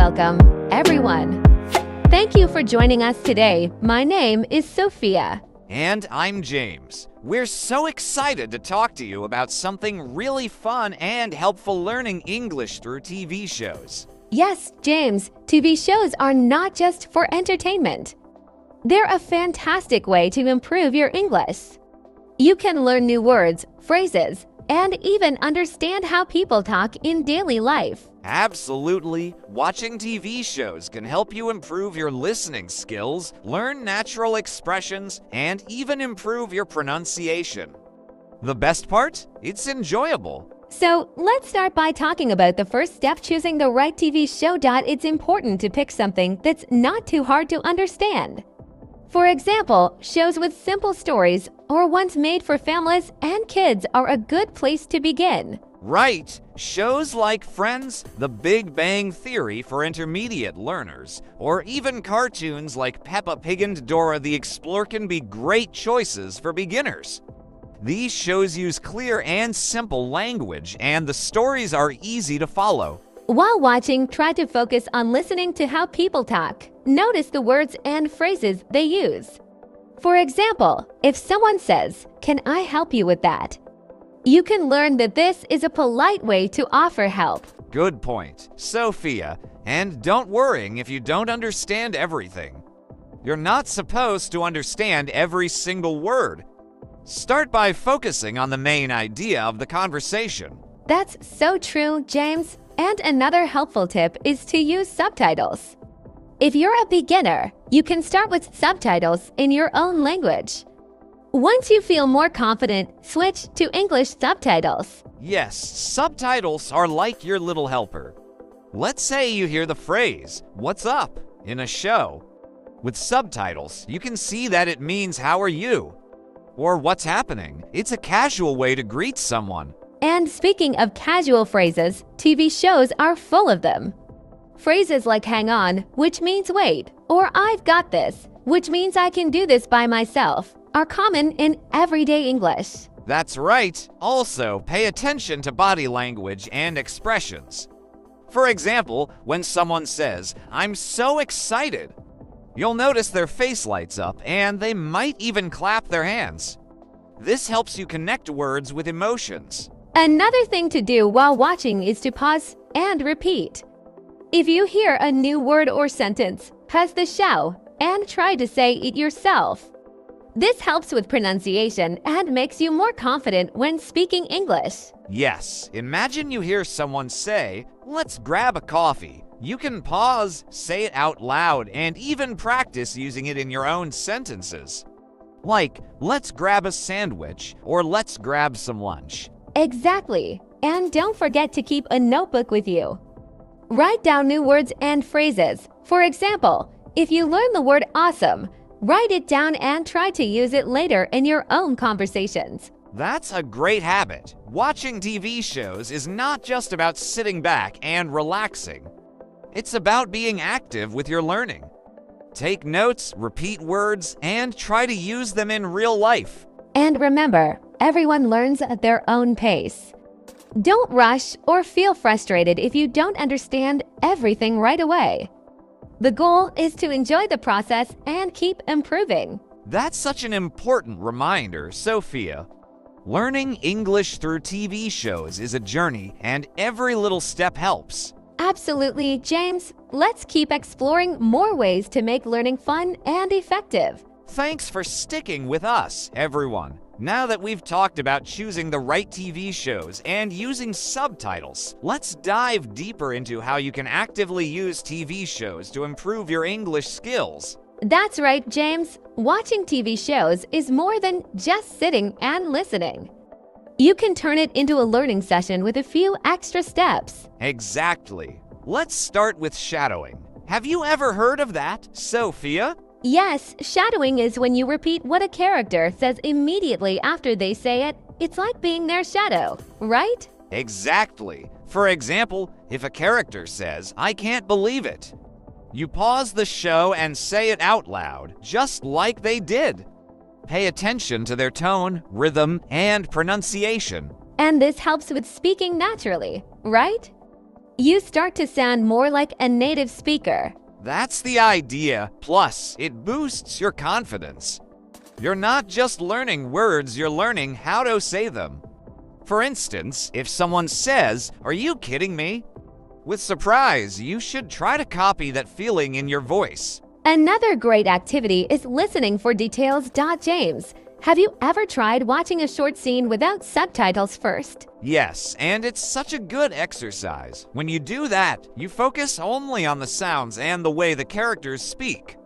welcome, everyone. Thank you for joining us today. My name is Sophia. And I'm James. We're so excited to talk to you about something really fun and helpful learning English through TV shows. Yes, James, TV shows are not just for entertainment. They're a fantastic way to improve your English. You can learn new words, phrases, and even understand how people talk in daily life. Absolutely. Watching TV shows can help you improve your listening skills, learn natural expressions, and even improve your pronunciation. The best part? It's enjoyable. So, let's start by talking about the first step choosing the right TV show. It's important to pick something that's not too hard to understand. For example, shows with simple stories or ones made for families and kids are a good place to begin. Right. Shows like Friends, The Big Bang Theory for intermediate learners, or even cartoons like Peppa Pig and Dora the Explorer can be great choices for beginners. These shows use clear and simple language, and the stories are easy to follow. While watching, try to focus on listening to how people talk. Notice the words and phrases they use. For example, if someone says, "Can I help you with that?" you can learn that this is a polite way to offer help. Good point, Sophia. And don't worry if you don't understand everything. You're not supposed to understand every single word. Start by focusing on the main idea of the conversation. That's so true, James. And another helpful tip is to use subtitles. If you're a beginner, you can start with subtitles in your own language. Once you feel more confident, switch to English subtitles. Yes, subtitles are like your little helper. Let's say you hear the phrase, "What's up?" in a show. With subtitles, you can see that it means "How are you?" or "What's happening?" It's a casual way to greet someone. And speaking of casual phrases, TV shows are full of them. Phrases like "hang on," which means wait, or "I've got this," which means I can do this by myself, are common in everyday English. That's right. Also, pay attention to body language and expressions. For example, when someone says, "I'm so excited," you'll notice their face lights up and they might even clap their hands. This helps you connect words with emotions. Another thing to do while watching is to pause and repeat. If you hear a new word or sentence, pause the show and try to say it yourself. This helps with pronunciation and makes you more confident when speaking English. Yes, imagine you hear someone say, "Let's grab a coffee." You can pause, say it out loud, and even practice using it in your own sentences. Like, "Let's grab a sandwich," or "Let's grab some lunch." Exactly. And don't forget to keep a notebook with you. Write down new words and phrases. For example, if you learn the word awesome, write it down and try to use it later in your own conversations. That's a great habit. Watching TV shows is not just about sitting back and relaxing. It's about being active with your learning. Take notes, repeat words, and try to use them in real life. And remember, everyone learns at their own pace. Don't rush or feel frustrated if you don't understand everything right away. The goal is to enjoy the process and keep improving. That's such an important reminder, Sophia. Learning English through TV shows is a journey, and every little step helps. Absolutely, James. Let's keep exploring more ways to make learning fun and effective. Thanks for sticking with us, everyone. Now that we've talked about choosing the right TV shows and using subtitles, let's dive deeper into how you can actively use TV shows to improve your English skills. That's right, James. Watching TV shows is more than just sitting and listening. You can turn it into a learning session with a few extra steps. Exactly. Let's start with shadowing. Have you ever heard of that, Sophia? Yes, shadowing is when you repeat what a character says immediately after they say it. It's like being their shadow, right? Exactly. For example, if a character says, "I can't believe it," you pause the show and say it out loud, just like they did. Pay attention to their tone, rhythm, and pronunciation. And this helps with speaking naturally, right? You start to sound more like a native speaker. That's the idea. Plus, it boosts your confidence. You're not just learning words, you're learning how to say them. For instance, if someone says, "Are you kidding me?" with surprise, you should try to copy that feeling in your voice. Another great activity is listening for details. James, have you ever tried watching a short scene without subtitles first? Yes, and it's such a good exercise. When you do that, you focus only on the sounds and the way the characters speak.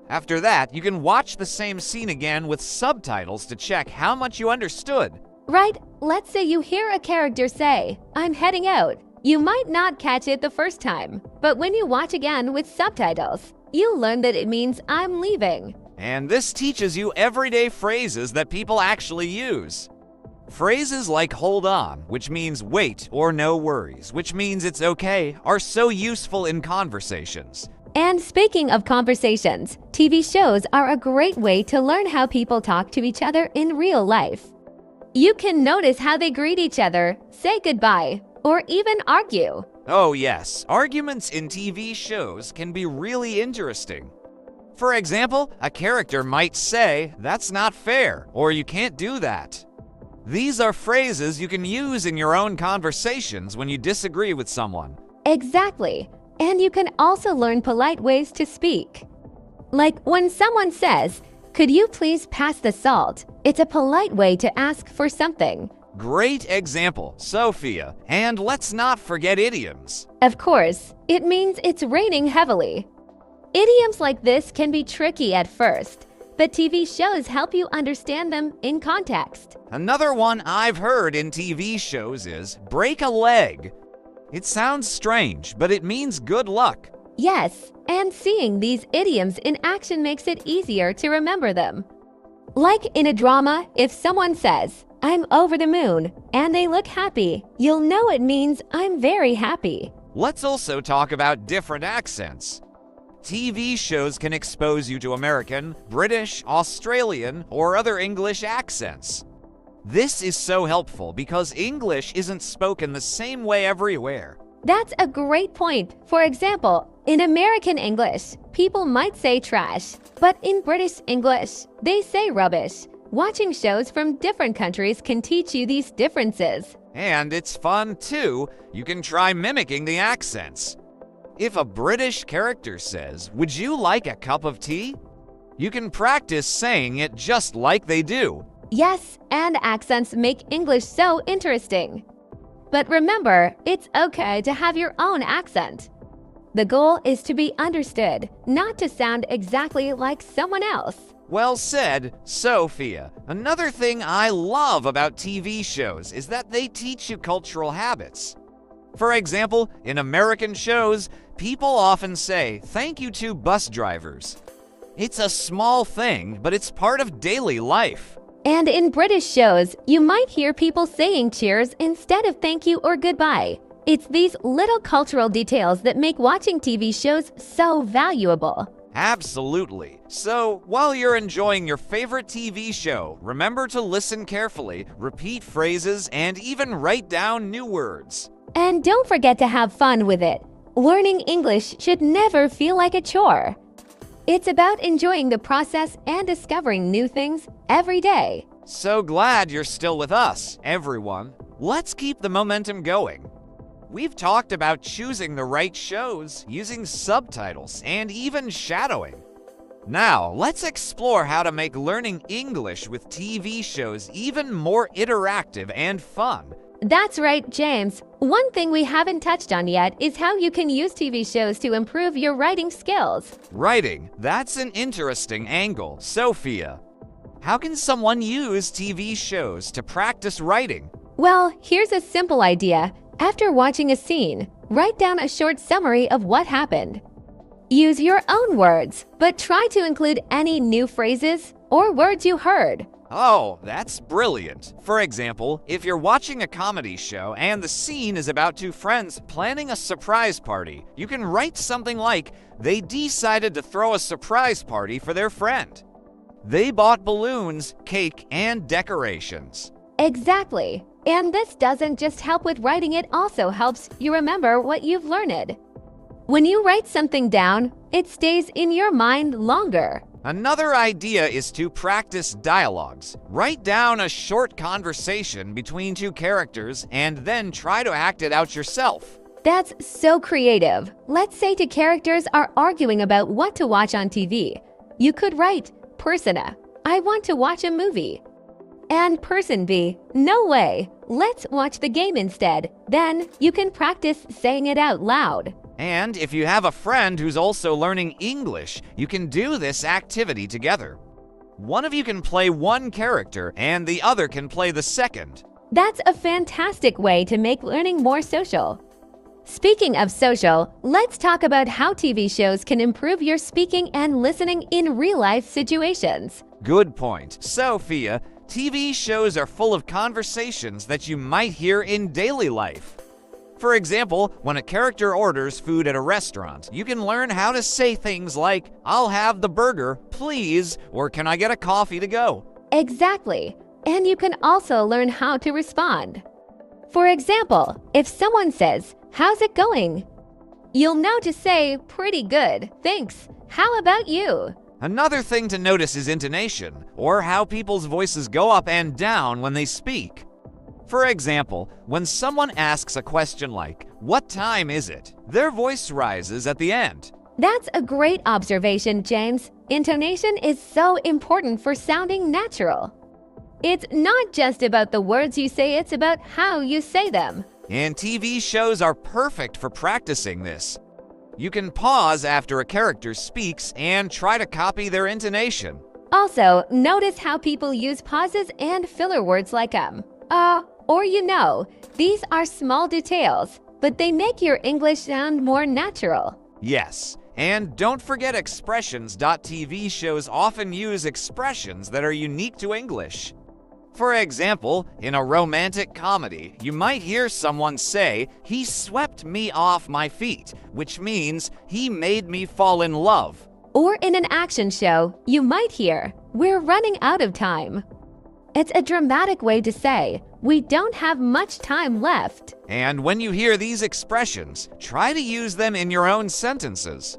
After that, you can watch the same scene again with subtitles to check how much you understood. Right, let's say you hear a character say, "I'm heading out." You might not catch it the first time, but when you watch again with subtitles, you learn that it means "I'm leaving." And this teaches you everyday phrases that people actually use. Phrases like "hold on," which means wait, or "no worries," which means it's okay, are so useful in conversations. And speaking of conversations, TV shows are a great way to learn how people talk to each other in real life. You can notice how they greet each other, say goodbye, or even argue. Oh yes, arguments in TV shows can be really interesting. For example, a character might say, "That's not fair," or "You can't do that." These are phrases you can use in your own conversations when you disagree with someone. Exactly. And you can also learn polite ways to speak. Like when someone says, "Could you please pass the salt?" It's a polite way to ask for something. Great example, Sophia. And let's not forget idioms. Of course, it means it's raining heavily. Idioms like this can be tricky at first, but TV shows help you understand them in context. Another one I've heard in TV shows is "break a leg." It sounds strange, but it means good luck. Yes, and seeing these idioms in action makes it easier to remember them. Like in a drama, if someone says, "I'm over the moon," and they look happy, you'll know it means "I'm very happy." Let's also talk about different accents. TV shows can expose you to American, British, Australian, or other English accents. This is so helpful because English isn't spoken the same way everywhere. That's a great point. For example, in American English, people might say trash, but in British English, they say rubbish. Watching shows from different countries can teach you these differences. And it's fun too. You can try mimicking the accents. If a British character says, "Would you like a cup of tea?" you can practice saying it just like they do. Yes, and accents make English so interesting. But remember, it's okay to have your own accent. The goal is to be understood, not to sound exactly like someone else. Well said, Sophia. Another thing I love about TV shows is that they teach you cultural habits. For example, in American shows, people often say, "Thank you to bus drivers." It's a small thing, but it's part of daily life. And in British shows, you might hear people saying cheers instead of thank you or goodbye. It's these little cultural details that make watching TV shows so valuable. Absolutely. So, while you're enjoying your favorite TV show, remember to listen carefully, repeat phrases, and even write down new words. And don't forget to have fun with it. Learning English should never feel like a chore. It's about enjoying the process and discovering new things every day. So glad you're still with us, everyone. Let's keep the momentum going. We've talked about choosing the right shows, using subtitles, and even shadowing. Now, let's explore how to make learning English with TV shows even more interactive and fun. That's right, James. One thing we haven't touched on yet is how you can use TV shows to improve your writing skills. Writing, that's an interesting angle. Sophia, how can someone use TV shows to practice writing? Well, here's a simple idea. After watching a scene, write down a short summary of what happened. Use your own words, but try to include any new phrases or words you heard. Oh, that's brilliant. For example, if you're watching a comedy show and the scene is about two friends planning a surprise party, you can write something like, "They decided to throw a surprise party for their friend. They bought balloons, cake, and decorations." Exactly. And this doesn't just help with writing, it also helps you remember what you've learned. When you write something down, it stays in your mind longer. Another idea is to practice dialogues. Write down a short conversation between two characters and then try to act it out yourself. That's so creative. Let's say two characters are arguing about what to watch on TV. You could write, Person A, I want to watch a movie. And Person B, no way, let's watch the game instead. Then you can practice saying it out loud. And if you have a friend who's also learning English, you can do this activity together. One of you can play one character and the other can play the second. That's a fantastic way to make learning more social. Speaking of social, let's talk about how TV shows can improve your speaking and listening in real-life situations. Good point. Sophia, TV shows are full of conversations that you might hear in daily life. For example, when a character orders food at a restaurant, you can learn how to say things like, I'll have the burger, please, or can I get a coffee to go? Exactly. And you can also learn how to respond. For example, if someone says, how's it going? You'll know to say, pretty good, thanks. How about you? Another thing to notice is intonation, or how people's voices go up and down when they speak. For example, when someone asks a question like, what time is it? Their voice rises at the end. That's a great observation, James. Intonation is so important for sounding natural. It's not just about the words you say, it's about how you say them. And TV shows are perfect for practicing this. You can pause after a character speaks and try to copy their intonation. Also, notice how people use pauses and filler words like or you know. These are small details, but they make your English sound more natural. Yes, and don't forget expressions. TV shows often use expressions that are unique to English. For example, in a romantic comedy, you might hear someone say, he swept me off my feet, which means he made me fall in love. Or in an action show, you might hear, we're running out of time. It's a dramatic way to say, we don't have much time left. And when you hear these expressions, try to use them in your own sentences.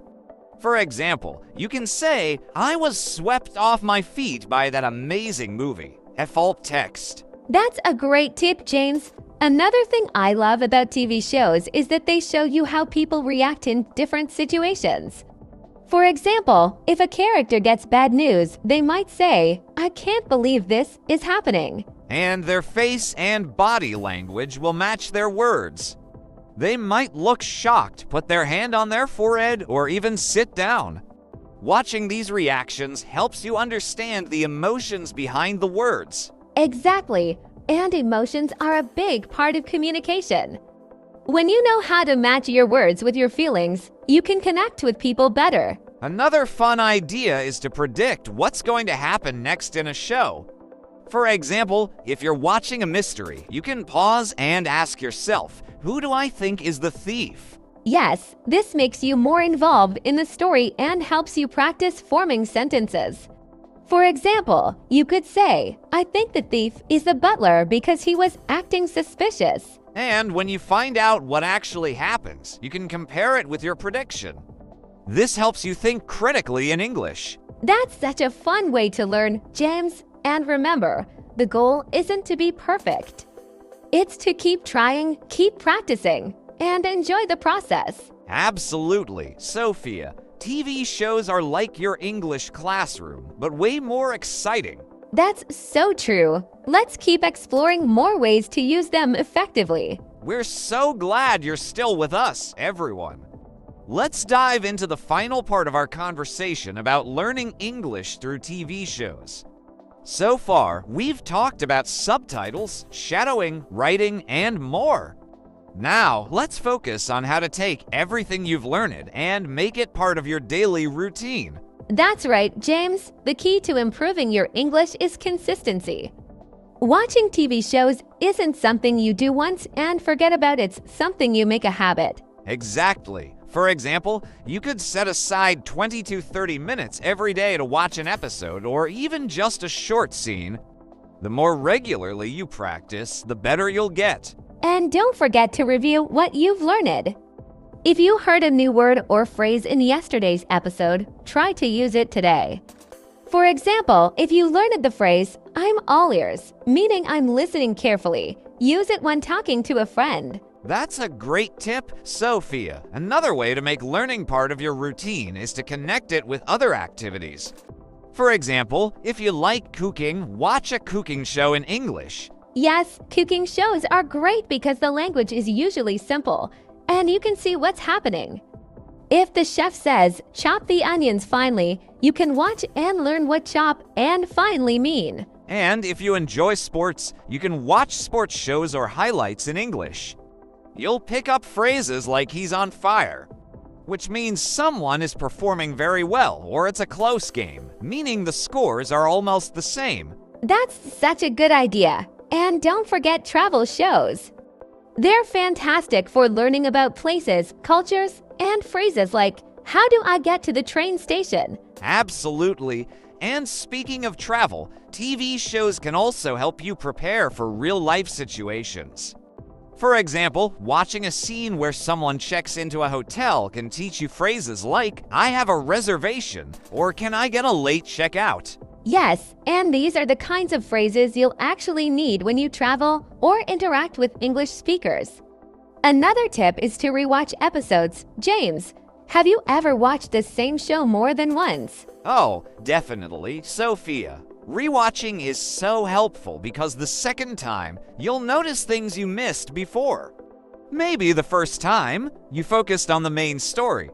For example, you can say, I was swept off my feet by that amazing movie. Default text. That's a great tip, James. Another thing I love about TV shows is that they show you how people react in different situations. For example, if a character gets bad news, they might say, I can't believe this is happening. And their face and body language will match their words. They might look shocked, put their hand on their forehead, or even sit down. Watching these reactions helps you understand the emotions behind the words. Exactly, and emotions are a big part of communication. When you know how to match your words with your feelings, you can connect with people better. Another fun idea is to predict what's going to happen next in a show. For example, if you're watching a mystery, you can pause and ask yourself, who do I think is the thief? Yes, this makes you more involved in the story and helps you practice forming sentences. For example, you could say, I think the thief is the butler because he was acting suspicious. And when you find out what actually happens, you can compare it with your prediction. This helps you think critically in English. That's such a fun way to learn, James. And remember, the goal isn't to be perfect. It's to keep trying, keep practicing, and enjoy the process. Absolutely, Sophia. TV shows are like your English classroom, but way more exciting. That's so true. Let's keep exploring more ways to use them effectively. We're so glad you're still with us, everyone. Let's dive into the final part of our conversation about learning English through TV shows. So far, we've talked about subtitles, shadowing, writing, and more. Now, let's focus on how to take everything you've learned and make it part of your daily routine. That's right, James. The key to improving your English is consistency. Watching TV shows isn't something you do once and forget about, it's something you make a habit. Exactly. For example, you could set aside 20 to 30 minutes every day to watch an episode or even just a short scene. The more regularly you practice, the better you'll get. And don't forget to review what you've learned. If you heard a new word or phrase in yesterday's episode, try to use it today. For example, if you learned the phrase, "I'm all ears," meaning I'm listening carefully, use it when talking to a friend. That's a great tip, Sophia. Another way to make learning part of your routine is to connect it with other activities. For example, if you like cooking, watch a cooking show in English. Yes, cooking shows are great because the language is usually simple, and you can see what's happening. If the chef says, "Chop the onions finely," you can watch and learn what chop and finely mean. And if you enjoy sports, you can watch sports shows or highlights in English. You'll pick up phrases like "he's on fire," which means someone is performing very well, or it's a close game, meaning the scores are almost the same. That's such a good idea. And don't forget travel shows. They're fantastic for learning about places, cultures, and phrases like, "How do I get to the train station?" Absolutely. And speaking of travel, TV shows can also help you prepare for real-life situations. For example, watching a scene where someone checks into a hotel can teach you phrases like, "I have a reservation," or "Can I get a late checkout?" Yes, and these are the kinds of phrases you'll actually need when you travel or interact with English speakers. Another tip is to rewatch episodes. James, have you ever watched the same show more than once? Oh, definitely, Sophia. Rewatching is so helpful because the second time, you'll notice things you missed before. Maybe the first time, you focused on the main story.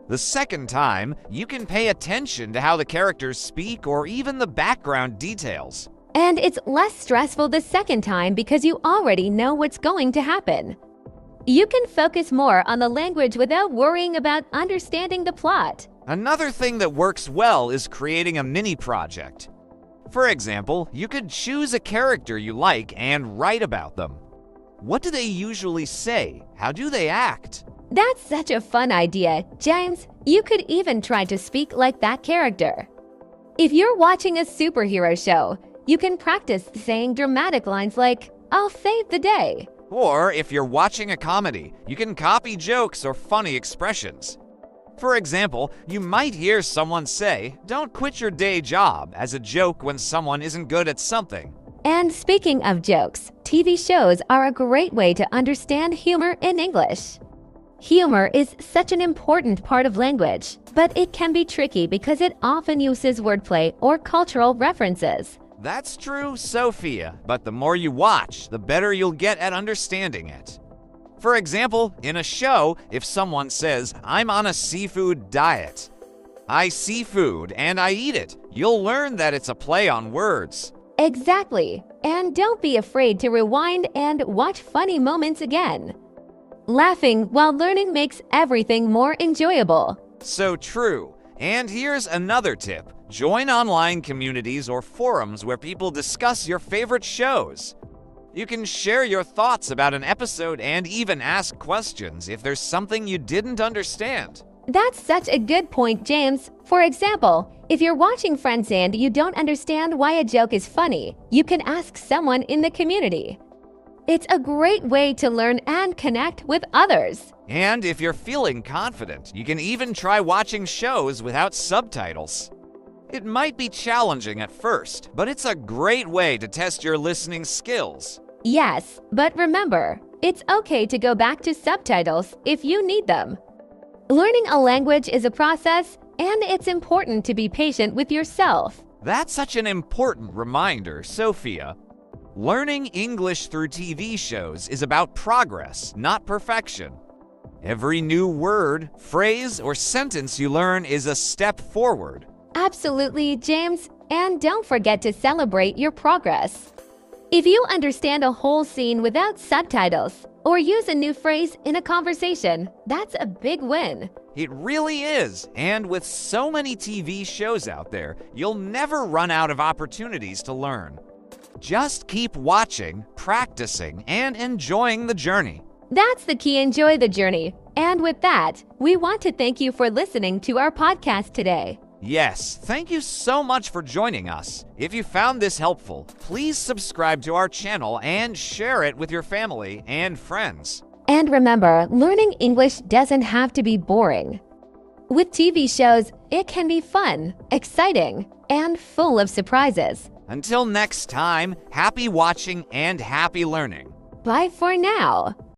The second time, you can pay attention to how the characters speak or even the background details. And it's less stressful the second time because you already know what's going to happen. You can focus more on the language without worrying about understanding the plot. Another thing that works well is creating a mini project. For example, you could choose a character you like and write about them. What do they usually say? How do they act? That's such a fun idea, James. You could even try to speak like that character. If you're watching a superhero show, you can practice saying dramatic lines like, "I'll save the day." Or if you're watching a comedy, you can copy jokes or funny expressions. For example, you might hear someone say, "Don't quit your day job," as a joke when someone isn't good at something. And speaking of jokes, TV shows are a great way to understand humor in English. Humor is such an important part of language, but it can be tricky because it often uses wordplay or cultural references. That's true, Sophia, but the more you watch, the better you'll get at understanding it. For example, in a show, if someone says, "I'm on a seafood diet," I see food and I eat it, you'll learn that it's a play on words. Exactly. And don't be afraid to rewind and watch funny moments again. Laughing while learning makes everything more enjoyable. So true. And here's another tip. Join online communities or forums where people discuss your favorite shows. You can share your thoughts about an episode and even ask questions if there's something you didn't understand. That's such a good point, James. For example, if you're watching Friends and you don't understand why a joke is funny, you can ask someone in the community. It's a great way to learn and connect with others. And if you're feeling confident, you can even try watching shows without subtitles. It might be challenging at first, but it's a great way to test your listening skills. Yes, but remember, it's okay to go back to subtitles if you need them. Learning a language is a process, and it's important to be patient with yourself. That's such an important reminder, Sophia. Learning English through TV shows is about progress, not perfection. Every new word, phrase, or sentence you learn is a step forward. Absolutely, James. And don't forget to celebrate your progress. If you understand a whole scene without subtitles or use a new phrase in a conversation, that's a big win. It really is. And with so many TV shows out there, you'll never run out of opportunities to learn. Just keep watching, practicing, and enjoying the journey. That's the key. Enjoy the journey. And with that, we want to thank you for listening to our podcast today. Yes, thank you so much for joining us. If you found this helpful, please subscribe to our channel and share it with your family and friends. And remember, learning English doesn't have to be boring. With TV shows, it can be fun, exciting, and full of surprises. Until next time, happy watching and happy learning. Bye for now.